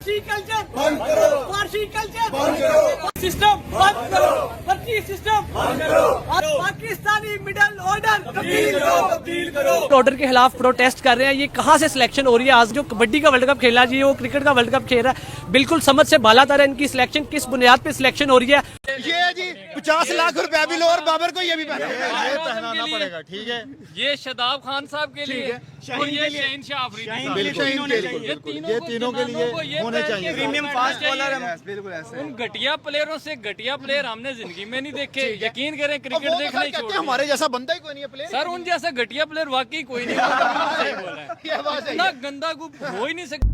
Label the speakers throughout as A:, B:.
A: Culture बंद करो, Parsi culture बंद करो, सिस्टम बंद करो, फर्जी सिस्टम बंद करो, पाकिस्तानी मिडिल ऑर्डर तब्दील करो। ऑर्डर के खिलाफ प्रोटेस्ट कर रहे हैं। ये कहाँ से सिलेक्शन हो रही है? आज जो कबड्डी का वर्ल्ड कप खेला जी, वो क्रिकेट का वर्ल्ड कप खेल रहा है। बिल्कुल समझ से बालातर है इनकी सिलेक्शन। किस बुनियाद पे सिलेक्शन हो रही है?
B: ये जी 50 लाख रुपया भी लो और बाबर को ये भी पहनाना पड़ेगा। ठीक है,
C: ये शादाब खान साहब के लिए और ये शहनशाह अफरीदी
B: ये तीनों के लिए होने चाहिए।
C: प्रीमियम फास्ट बॉलर है। बिल्कुल ऐसे उन घटिया प्लेयरों से घटिया प्लेयर हमने जिंदगी में नहीं देखे। यकीन करें, क्रिकेट देखना ही छोड़।
B: हमारे जैसा बंदा ही कोई नहीं है प्लेयर।
C: सर उन जैसा घटिया प्लेयर वाकई कोई नहीं है। इतना गंदा गुप हो ही नहीं सकता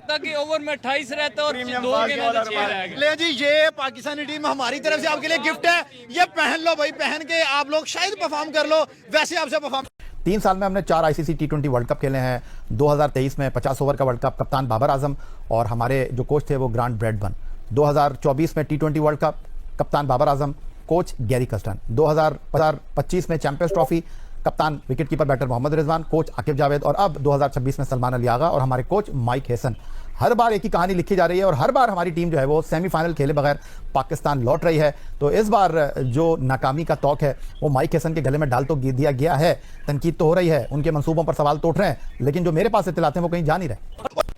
C: कि ओवर में 28 रहता और 2 गेंद 6 रह गए।
B: ले जी, ये पाकिस्तानी टीम हमारी तरफ से आपके लिए गिफ्ट है। ये पहन लो भाई, पहन के आप लोग शायद परफॉर्म कर लो। वैसे आपसे परफॉर्म
D: 3 साल में हमने 4 आईसीसी T20 वर्ल्ड कप खेले हैं। 2023 में 50 ओवर का वर्ल्ड कप कप्तान बाबर आजम और हमारे जो कोच थे वो ग्रांट ब्रैडबर्न। 2024 में T20 वर्ल्ड कप कप्तान Babar Azam, coach Gary Kirsten. 2025 में चैंपियंस ट्रॉफी कप्तान wicketkeeper batter Mohammad Rizwan, coach Aqib Javed और अब 2026 में सलमान अली आगा और हमारे कोच माइक हेसन। हर बार एक ही कहानी लिखी जा रही है और हर बार हमारी टीम जो है वो सेमीफाइनल खेले बगैर पाकिस्तान लौट रही है। तो इस बार जो नाकामी का तौक है वो माइक हेसन के गले में डाल तो दिया गया है। तनकीद तो हो रही है, उनके मंसूबों पर सवाल तो उठ रहे हैं, लेकिन जो मेरे पास इत्तलात हैं वो कहीं जा नहीं रहे।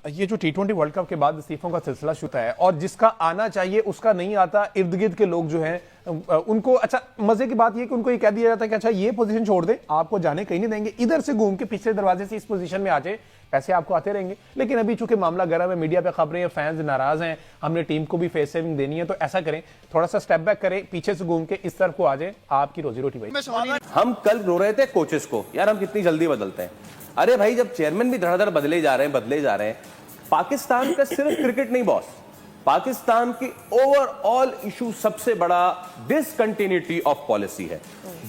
E: ये जो T20 वर्ल्ड कप के बाद इस्तीफों का सिलसिला शुरू है और जिसका आना चाहिए उसका नहीं आता। इर्द गिर्द के लोग जो हैं उनको, अच्छा मजे की बात ये कि उनको ये कह दिया जाता है कि अच्छा ये पोजीशन छोड़ दे, आपको जाने कहीं नहीं देंगे, इधर से घूम के पिछले दरवाजे से इस पोजीशन में आ जाए, पैसे आपको आते रहेंगे। लेकिन अभी चूंकि मामला गर्म है, मीडिया पे खबरें, फैंस नाराज हैं, हमने टीम को भी फेस सेविंग देनी है, तो ऐसा करें, थोड़ा सा स्टेप बैक करें, पीछे से घूम के इस तरफ को आ जाए, आपकी रोजी रोटी भाई।
F: हम कल रो रहे थे कोचेस को, यार हम कितनी जल्दी बदलते हैं। अरे भाई, जब चेयरमैन भी धड़ाधड़ बदले जा रहे हैं। पाकिस्तान का सिर्फ क्रिकेट नहीं बॉस, पाकिस्तान की ओवरऑल इशू सबसे बड़ा डिसकंटिन्यूटी ऑफ पॉलिसी है।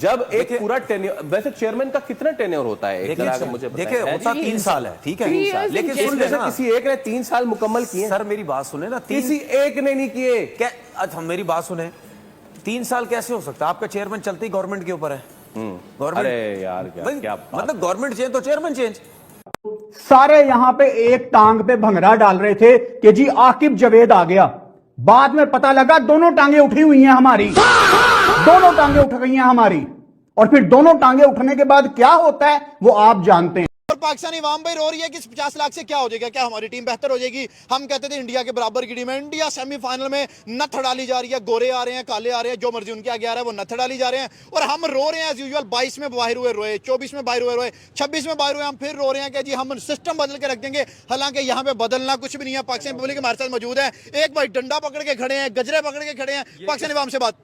F: जब एक पूरा टेन्योर, वैसे चेयरमैन का कितना टेन्योर होता है? मुझे
G: देखिए होता 3 साल है, ठीक है,
F: लेकिन सुन लेना, किसी एक ने 3 साल मुकम्मल किए।
G: सर मेरी बात सुने ना,
F: किसी एक ने नहीं किए।
G: क्या? अच्छा मेरी बात सुने, 3 साल कैसे हो सकता? आपका चेयरमैन चलते ही गवर्नमेंट के ऊपर है। गवर्नमेंट,
F: अरे यार क्या
G: मतलब गवर्नमेंट चेंज तो चेयरमैन चेंज।
H: सारे यहां पे एक टांग पे भंगड़ा डाल रहे थे कि जी आकिब जावेद आ गया। बाद में पता लगा दोनों टांगे उठी हुई हैं हमारी, दोनों टांगे उठ गई हैं हमारी। और फिर दोनों टांगे उठने के बाद क्या होता है वो आप जानते हैं।
B: और पाकिस्तानी अवाम भाई रो रही है कि 50 लाख से क्या हो जाएगा, क्या हमारी टीम बेहतर हो जाएगी? हम कहते थे इंडिया के बराबर की टीम है। इंडिया सेमीफाइनल में नथ डाली जा रही है, गोरे आ रहे हैं, काले आ रहे हैं, जो मर्जी उनके आगे आ रहा है वो नथ डाली जा रहे हैं। और हम रो रहे हैं एज यूजुअल। 22 में बाहर हुए रोए, 24 में बाहर हुए रोए, 26 में बाहर हुए, हम फिर रो रहे हैं कि जी हम सिस्टम बदल के रख देंगे। हालांकि यहाँ पे बदलना कुछ भी नहीं है। पाकिस्तान पब्लिक हमारे साथ मौजूद है। एक भाई डंडा पकड़ के खड़े हैं, गजरे पकड़ के खड़े हैं। पाकिस्तानी अवाम से बात,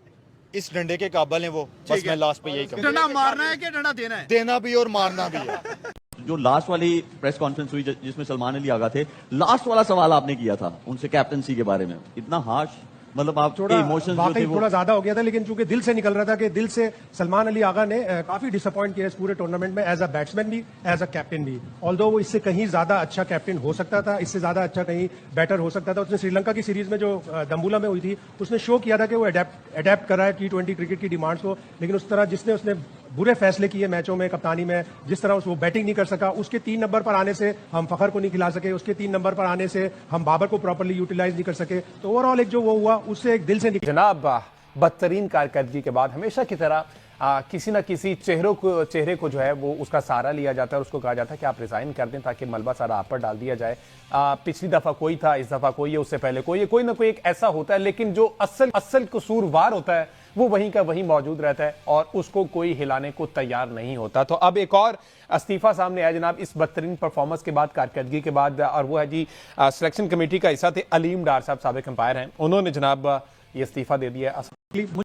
B: इस डंडे के काबिल हैं वो। बस मैं लास्ट पे यही कहूँ, डंडा मारना है कि डंडा देना है? देना भी और मारना भी है।
I: जो लास्ट वाली प्रेस कॉन्फ्रेंस हुई जिसमें सलमान अली आगा थे, लास्ट वाला सवाल आपने किया था उनसे कैप्टनसी के बारे में, इतना हार्श, मतलब आप थोड़ा इमोशंस जो थे वो
J: थोड़ा ज्यादा हो गया था, लेकिन चूंकि दिल से निकल रहा था कि दिल से सलमान अली आगा ने काफी डिसअपॉइंट किया इस पूरे टूर्नामेंट में, एज अ बैट्समैन भी, एज अ कैप्टन भी। ऑल्दो वो इससे कहीं ज्यादा अच्छा कैप्टन हो सकता था, इससे ज्यादा अच्छा कहीं बेटर हो सकता था। उसने श्रीलंका की सीरीज में जो दम्बुला में हुई थी उसने शो किया था कि वो अडेप्ट कर रहा है T20 क्रिकेट की डिमांड्स को। लेकिन उस तरह उसने बुरे फैसले किए मैचों में, कप्तानी में, जिस तरह वो बैटिंग नहीं कर सका, उसके 3 नंबर पर आने से हम फखर को नहीं खिला सके, उसके 3 नंबर पर आने से हम बाबर को प्रॉपर्ली यूटिलाइज नहीं कर सके। तो ओवरऑल एक जो वो हुआ उससे एक दिल से
E: जनाब बदतरीन कारकर्दगी के बाद हमेशा की तरह किसी न किसी चेहरे को जो है वो उसका सहारा लिया जाता है और उसको कहा जाता है कि आप रिजाइन कर दें ताकि मलबा सारा आप पर डाल दिया जाए। पिछली दफा कोई था, इस दफा कोई है, उससे पहले कोई है, कोई ना कोई एक ऐसा होता है, लेकिन जो असल कसूरवार होता है वो वहीं का वहीं मौजूद रहता है और उसको कोई हिलाने को तैयार नहीं होता। तो अब एक और इस्तीफा सामने आया जनाब इस बदतरीन परफॉर्मेंस के बाद, कारकर्दगी के बाद, और वो है जी सिलेक्शन कमेटी का हिस्सा थे अलीम डार साहब, साबिक अंपायर हैं, उन्होंने जनाब ये इस्तीफा दे दिया।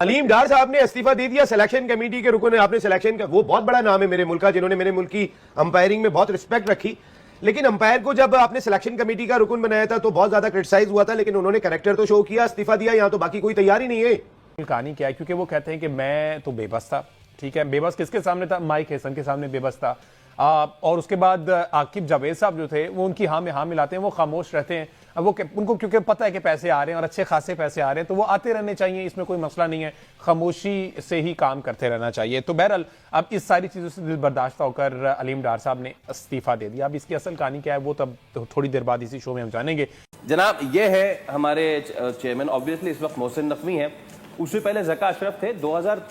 K: अलीम डार साहब ने इस्तीफा दे दिया, सिलेक्शन कमेटी के रुकन। आपने सिलेक्शन का, वो बहुत बड़ा नाम है मेरे मुल्क का, जिन्होंने मेरे मुल्क की अंपायरिंग में बहुत रिस्पेक्ट रखी। लेकिन अंपायर को जब आपने सिलेक्शन कमेटी का रुकन बनाया था तो बहुत ज्यादा क्रिटिसाइज हुआ था, लेकिन उन्होंने कैरेक्टर तो शो किया, इस्तीफा दिया। यहाँ तो बाकी कोई तैयारी नहीं है।
E: कहानी क्या है, क्योंकि वो कहते हैं कि मैं तो बेबस था। ठीक है, बेबस किसके सामने था? माइक हेसन के सामने बेबस था। और उसके बाद आकिब जावेद साहब जो थे वो उनकी हाँ में हाँ मिलाते हैं, वो खामोश रहते हैं। अब वो उनको क्योंकि पता है कि पैसे आ रहे हैं और अच्छे खासे पैसे आ रहे हैं, तो वो आते रहने चाहिए, इसमें कोई मसला नहीं है, खामोशी से ही काम करते रहना चाहिए। तो बहरहाल अब इस सारी चीज़ों से दिल बर्दाश्त होकर अलीम डार साहब ने इस्तीफा दे दिया। अब इसकी असल कहानी क्या है वो तब थोड़ी देर बाद इसी शो में हम जानेंगे।
F: जनाब ये है हमारे चेयरमैन, ऑब्वियसली इस वक्त मोहसिन नकवी हैं, उससे पहले ज़का अशरफ थे। 2000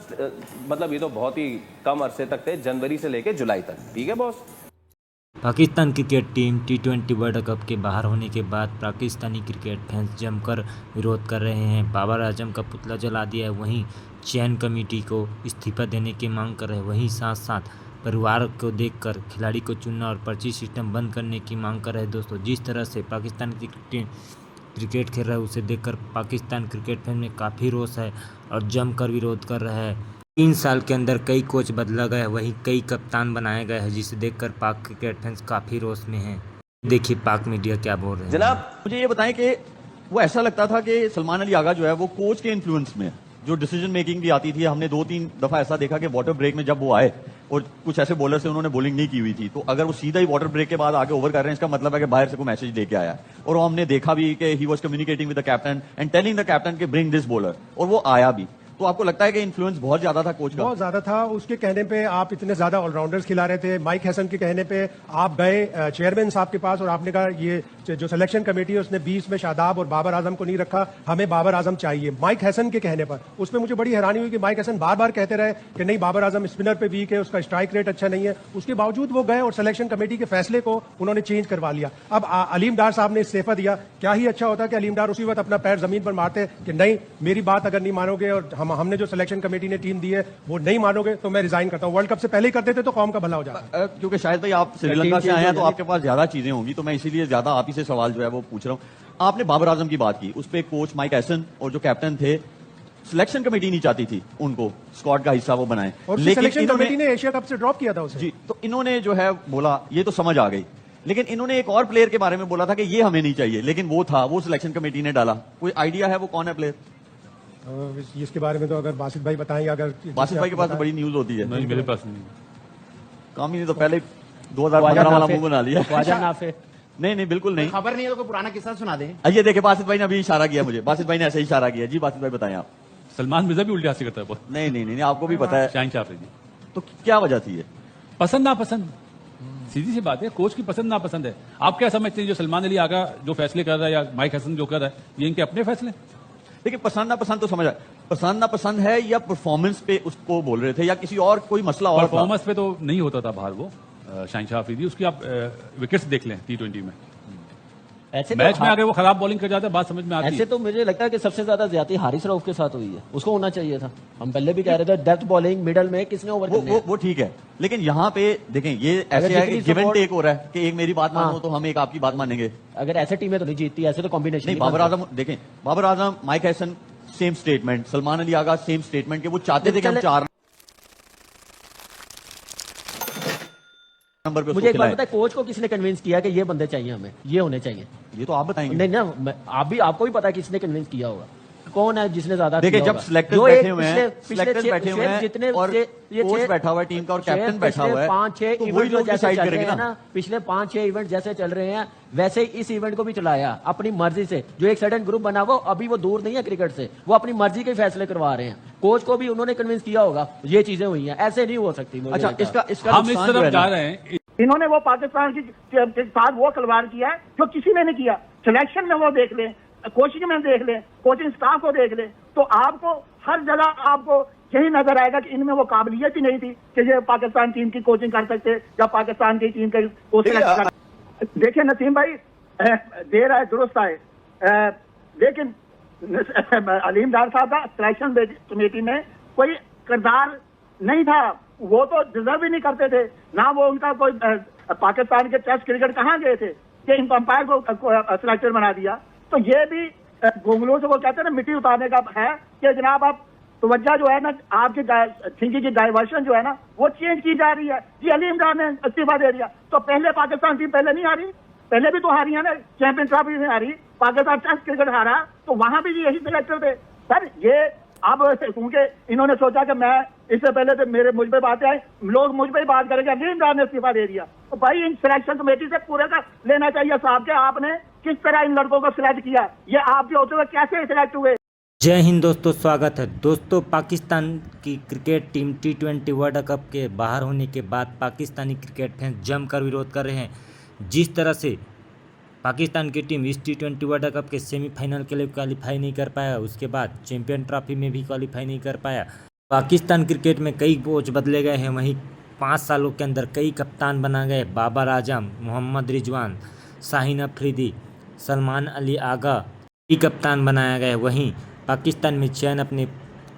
F: मतलब ये तो बहुत ही कम अरसे तक थे, जनवरी से लेके जुलाई तक। ठीक है boss.
L: Pakistan cricket team T20 world cup के बाहर होने के बाद पाकिस्तानी क्रिकेट फैंस जमकर विरोध कर रहे हैं। बाबर आजम का पुतला जला दिया है, वहीं चयन कमेटी को इस्तीफा देने की मांग कर रहे हैं, वहीं साथ साथ परिवार को देखकर खिलाड़ी को चुनना और पर्ची सिस्टम बंद करने की मांग कर रहे हैं। दोस्तों, जिस तरह से पाकिस्तान की टीम क्रिकेट खेल रहा है उसे देखकर पाकिस्तान क्रिकेट फैन में काफ़ी रोष है और जमकर विरोध कर रहा है। 3 साल के अंदर कई कोच बदला गया, वहीं कई कप्तान बनाए गए हैं, जिसे देखकर पाक क्रिकेट फैंस काफ़ी रोष में हैं। देखिए पाक मीडिया क्या बोल रहे हैं।
F: जनाब
I: मुझे ये बताएं कि वो ऐसा लगता था कि सलमान अली आगा जो है वो कोच के इन्फ्लुएंस में जो डिसीजन मेकिंग भी आती थी। हमने 2-3 दफा ऐसा देखा कि वाटर ब्रेक में जब वो आए और कुछ ऐसे बॉलर से उन्होंने बॉलिंग नहीं की हुई थी, तो अगर वो सीधा ही वाटर ब्रेक के बाद आके ओवर कर रहे हैं, इसका मतलब है कि बाहर से कोई मैसेज लेके आया। और वो हमने देखा भी कि he was communicating with the captain and telling the captain कि ब्रिंग दिस बॉलर, और वो आया भी। तो आपको लगता है कि इन्फ्लुएंस बहुत ज्यादा था कोच का?
J: बहुत ज्यादा था। उसके कहने पे आप इतने ज्यादा ऑलराउंडर्स खिला रहे थे। माइक हैसन के कहने पे आप गए चेयरमैन साहब के पास और आपने कहा ये जो सिलेक्शन कमेटी है उसने 20 में शादाब और बाबर आजम को नहीं रखा, हमें बाबर आजम चाहिए। माइक हैसन के कहने पर उसमें मुझे बड़ी हैरानी हुई कि माइक हैसन बार बार कहते रहे कि नहीं बाबर आजम स्पिनर पे वीक है, उसका स्ट्राइक रेट अच्छा नहीं है। उसके बावजूद वो गए और सिलेक्शन कमेटी के फैसले को उन्होंने चेंज करवा लिया। अब अलीम डार साहब ने इस्तीफा दिया। क्या ही अच्छा होता कि अलीम डार उसी वक्त अपना पैर जमीन पर मारते कि नहीं मेरी बात अगर नहीं मानोगे और हमने जो सिलेक्शन कमेटी ने टीम दी है वो नहीं मानोगे तो मैं रिजाइन करता हूं। वर्ल्ड कप से पहले ही कर देते तो कौम का भला हो जाता।
I: क्योंकि शायद भाई आप श्रीलंका से आए हैं तो आपके पास ज्यादा चीजें होंगी, तो मैं इसीलिए ज्यादा आप ही से सवाल जो है वो पूछ रहा हूं। आपने बाबर आजम की बात की, उस पर कोच माइक हैसन और जो कैप्टन थे, सिलेक्शन कमेटी नहीं चाहती थी उनको स्क्वाड का हिस्सा वो बनाए,
J: लेकिन सिलेक्शन कमेटी ने एशिया कप से ड्रॉप किया था उसे।
I: जी, तो इन्होंने जो है बोला ये तो समझ आ गई, लेकिन इन्होंने एक और प्लेयर के बारे में बोला था कि ये हमें नहीं चाहिए, लेकिन वो था, वो सिलेक्शन कमेटी ने डाला। कोई आइडिया है वो कौन है प्लेयर?
J: इसके बारे में तो अगर बासित भाई बताएंगे। अगर
I: बासित भाई के पास तो बड़ी न्यूज होती है।
C: नहीं, मेरे पास नहीं।
I: कामी ने तो पहले 2015 वाला मुंह बना लिया। नहीं नहीं बिल्कुल नहीं,
G: खबर नहीं है तो कोई पुराना किस्सा सुना दे।
I: आइए देखे, बासित भाई ने अभी इशारा किया मुझे, बासित भाई ने ऐसे ही इशारा किया। जी बासित भाई बताएं आप।
C: सलमान मिर्जा भी उल्टे हाथ से करता है बहुत।
I: नहीं नहीं नहीं, आपको भी पता है।
C: शाहीन शाफरी जी।
I: तो क्या वजह थी ये?
C: पसंद नापसंद, सीधी सी बात है, कोच की पसंद नापसंद है। आप क्या समझते हैं जो सलमान अली आगा जो फैसले कर रहा है या माइक हसन जो कर रहा है, ये इनके अपने फैसले?
I: देखिए पसंद नापसंद तो समझ आया, पसंद नापसंद है या परफॉर्मेंस पे उसको बोल रहे थे या किसी और कोई मसला और?
C: परफॉर्मेंस पे तो नहीं होता था बाहर वो शाहीन शाह अफरीदी, उसकी आप विकेट्स देख लें T20 में।
M: ऐसे
C: मैच में अगर वो खराब बॉलिंग कर जाता है बात समझ में आती है।
M: ऐसे तो मुझे लगता है कि सबसे ज्यादा ज्यादा हारिस रऊफ के साथ हुई है, उसको होना चाहिए था। हम पहले भी कह रहे थे डेप्थ बॉलिंग मिडल में किसने ओवर
I: वो ठीक है, लेकिन यहाँ पे देखें ये ऐसे है कि गिव एंड टेक हो रहा है कि एक मेरी बात मानो तो हम एक आपकी बात मानेंगे।
M: अगर ऐसे टीमें तो नहीं जीतती, ऐसे तो कॉम्बिनेशन
I: नहीं। बाबर आजम देखें, Babar Azam, Mike Hesson same statement, Salman Ali Agha same statement, कि वो चाहते थे कि हम 4 नंबर पे।
M: मुझे एक बात पता है, कोच को किसने कन्विंस किया कि ये बंदे चाहिए हमें, ये होने चाहिए?
I: ये तो आप बताएंगे।
M: नहीं ना, आपको भी पता है किसने कन्विंस किया होगा, कौन है जिसने ज्यादा?
I: देखिए जब सिलेक्टर्स बैठे हुए हैं, सिलेक्टर्स बैठे हुए हैं
M: जितने
I: और कोच बैठा हुआ है टीम का और कैप्टन बैठा हुआ है,
M: 5-6
I: तो
M: इवेंट
I: लोग
M: जैसे
I: डिसाइड
M: चल रहे
I: करेंगे
M: हैं ना, पिछले 5-6 इवेंट जैसे चल रहे हैं वैसे ही इस इवेंट को भी चलाया अपनी मर्जी से। जो एक सडन ग्रुप बना वो अभी वो दूर नहीं है क्रिकेट से, वो अपनी मर्जी के फैसले करवा रहे हैं। कोच को भी उन्होंने कन्विंस किया होगा, ये चीजें हुई हैं, ऐसे नहीं हो सकती।
I: अच्छा, इसका
C: हम इस तरफ जा रहे हैं।
N: इन्होंने वो पाकिस्तान के साथ वो खिलवाड़ किया है जो किसी ने नहीं किया। सिलेक्शन में वो देख ले, कोचिंग में देख ले, कोचिंग स्टाफ को देख ले, तो आपको हर जगह आपको यही नजर आएगा कि इनमें वो काबिलियत ही नहीं थी कि ये पाकिस्तान टीम की कोचिंग कर सकते या पाकिस्तान की टीम के कोचिंग। देखिए नसीम भाई, देर आए दुरुस्त आए, लेकिन अलीम डार साहब का सिलेक्शन कमेटी में कोई किरदार नहीं था, वो तो डिजर्व ही नहीं करते थे ना। वो उनका कोई पाकिस्तान के टेस्ट क्रिकेट कहाँ गए थे कि इनको अंपायर को सिलेक्टर बना दिया। तो ये भी घुंगलू से वो कहते हैं ना मिट्टी उतारने का है कि जनाब आप तवज्जो जो है ना, आपकी थिंकिंग की डाइवर्शन जो है ना वो चेंज की जा रही है। जी अलीम डार ने इस्तीफा दे दिया तो पहले पाकिस्तान टीम पहले नहीं हारी, पहले भी तो हारी है ना, चैंपियन ट्रॉफी नहीं हारी, पाकिस्तान टेस्ट क्रिकेट हारा, तो वहां भी यही सिलेक्टर थे। सर ये अब क्योंकि इन्होंने सोचा कि मैं इससे पहले तो मुझ पे बातें आई, लोग मुझ पे ही बात करेंगे, अली इमरान ने इस्तीफा दे दिया। तो भाई इन सिलेक्शन कमेटी से पूरे का लेना चाहिए साहब के आपने किस तरह इन लड़कों को सिलेक्ट किया, ये आपके होते हुए कैसे सिलेक्ट हुए।
L: जय हिंद दोस्तों, स्वागत है दोस्तों। पाकिस्तान की cricket team T20 world cup के बाहर होने के बाद पाकिस्तानी क्रिकेट फैंस जमकर विरोध कर रहे हैं। जिस तरह से पाकिस्तान की टीम इस T20 वर्ल्ड कप के सेमीफाइनल के लिए क्वालिफाई नहीं कर पाया, उसके बाद चैंपियन ट्रॉफी में भी क्वालिफाई नहीं कर पाया। पाकिस्तान क्रिकेट में कई कोच बदले गए हैं, वहीं 5 सालों के अंदर कई कप्तान बना गए। बाबर आजम, मोहम्मद रिजवान, शाहीन अफरीदी, सलमान अली आगा भी कप्तान बनाया गया। वहीं पाकिस्तान में चयन अपने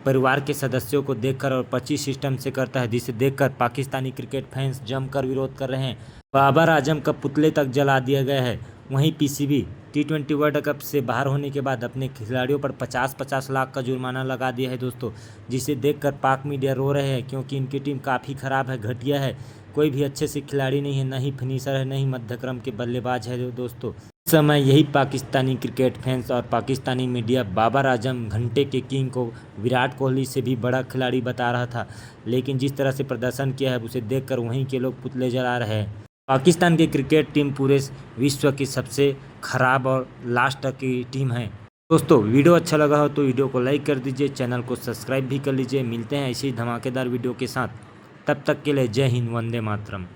L: परिवार के सदस्यों को देखकर और 25 सिस्टम से करता है, जिसे देखकर पाकिस्तानी क्रिकेट फैंस जमकर विरोध कर रहे हैं। बाबर आजम का पुतले तक जला दिया गया है। वहीं पीसीबी T20 वर्ल्ड कप से बाहर होने के बाद अपने खिलाड़ियों पर 50-50 लाख का जुर्माना लगा दिया है दोस्तों, जिसे देखकर पाक मीडिया रो रहे हैं, क्योंकि इनकी टीम काफ़ी ख़राब है, घटिया है। कोई भी अच्छे से खिलाड़ी नहीं है, न ही फिनिशर है, न ही मध्यक्रम के बल्लेबाज है दोस्तों। इस समय यही पाकिस्तानी क्रिकेट फैंस और पाकिस्तानी मीडिया बाबर आजम घंटे के किंग को विराट कोहली से भी बड़ा खिलाड़ी बता रहा था, लेकिन जिस तरह से प्रदर्शन किया है उसे देखकर वहीं के लोग पुतले जला रहे हैं। पाकिस्तान की क्रिकेट टीम पूरे विश्व की सबसे खराब और लास्ट की टीम है। दोस्तों वीडियो अच्छा लगा हो तो वीडियो को लाइक कर दीजिए, चैनल को सब्सक्राइब भी कर लीजिए। मिलते हैं ऐसी धमाकेदार वीडियो के साथ, तब तक के लिए जय हिंद, वंदे मातरम।